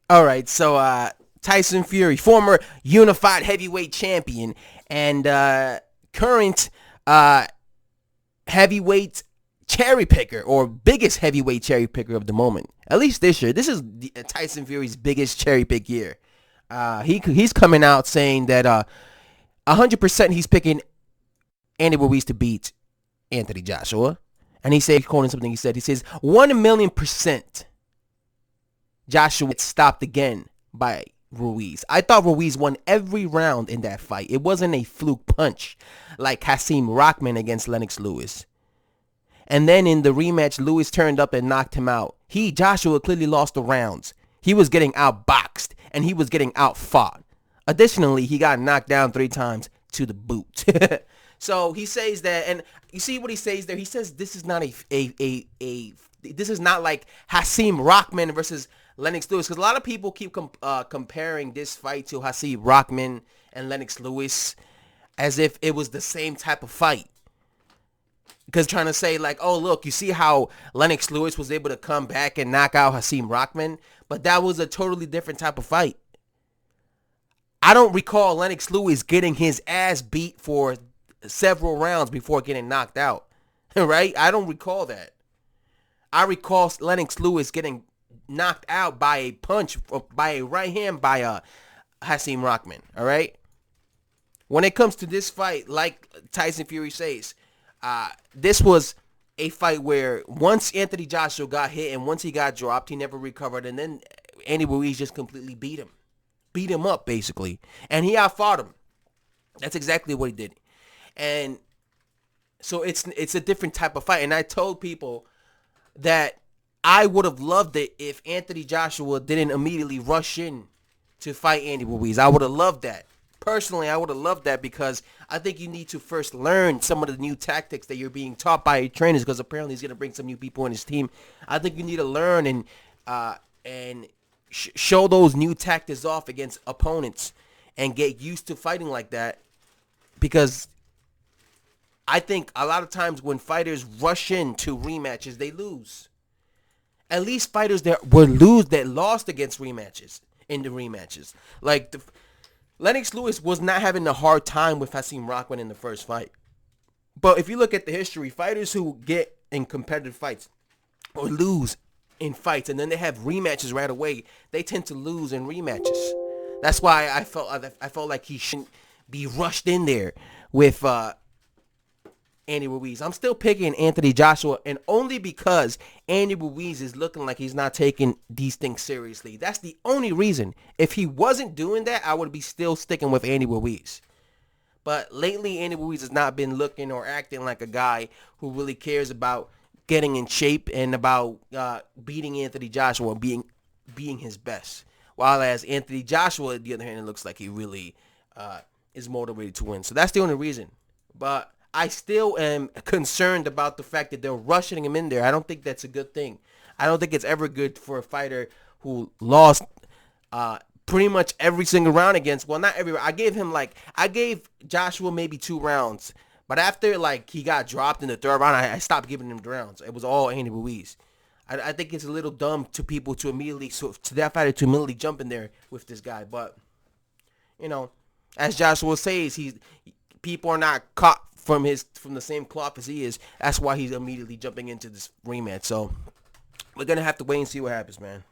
All right, so Tyson Fury, former unified heavyweight champion and current uh, heavyweight cherry picker or biggest heavyweight cherry picker of the moment. At least this year. This is Tyson Fury's biggest cherry pick year. He's coming out saying that 100% he's picking Andy Ruiz to beat Anthony Joshua. And he said, quoting something he says, 1,000,000% Joshua gets stopped again by Ruiz. I thought Ruiz won every round in that fight. It wasn't a fluke punch like Hasim Rahman against Lennox Lewis. And then in the rematch, Lewis turned up and knocked him out. Joshua clearly lost the rounds. He was getting outboxed and he was getting outfought. Additionally, he got knocked down 3 times to the boot. So he says that, and you see what he says there. He says this is not this is not like Hasim Rahman versus Lennox Lewis, because a lot of people keep comparing this fight to Hasim Rahman and Lennox Lewis as if it was the same type of fight. Because trying to say like, oh look, you see how Lennox Lewis was able to come back and knock out Hasim Rahman, but that was a totally different type of fight. I don't recall Lennox Lewis getting his ass beat for several rounds before getting knocked out, right? I don't recall that. I recall Lennox Lewis getting knocked out by a punch, by a right hand by Hasim Rahman, all right? When it comes to this fight, like Tyson Fury says, this was a fight where once Anthony Joshua got hit and once he got dropped, he never recovered, and then Andy Ruiz just completely beat him up, basically, and he outfought him. That's exactly what he did. And so it's a different type of fight. And I told people that I would have loved it if Anthony Joshua didn't immediately rush in to fight Andy Ruiz. I would have loved that. Personally, I would have loved that because I think you need to first learn some of the new tactics that you're being taught by your trainers, because apparently he's going to bring some new people in his team. I think you need to learn and show those new tactics off against opponents and get used to fighting like that, because I think a lot of times when fighters rush into rematches, they lose. At least fighters that lost against rematches in the rematches. Like Lennox Lewis was not having a hard time with Hasim Rahman in the first fight. But if you look at the history, fighters who get in competitive fights or lose in fights and then they have rematches right away, they tend to lose in rematches. That's why I felt like he shouldn't be rushed in there with Andy Ruiz. I'm still picking Anthony Joshua, and only because Andy Ruiz is looking like he's not taking these things seriously. That's the only reason. If he wasn't doing that, I would be still sticking with Andy Ruiz. But lately, Andy Ruiz has not been looking or acting like a guy who really cares about getting in shape and about beating Anthony Joshua and being his best. While as Anthony Joshua, on the other hand, it looks like he really is motivated to win. So that's the only reason. But I still am concerned about the fact that they're rushing him in there. I don't think that's a good thing. I don't think it's ever good for a fighter who lost pretty much every single round against, well, not every round. I gave Joshua maybe 2 rounds. But after he got dropped in the 3rd round, I stopped giving him the rounds. It was all Andy Ruiz. I think it's a little dumb to people to that fighter to immediately jump in there with this guy. But, as Joshua says, people are not caught from the same cloth as he is. That's why he's immediately jumping into this rematch. So we're gonna have to wait and see what happens, man.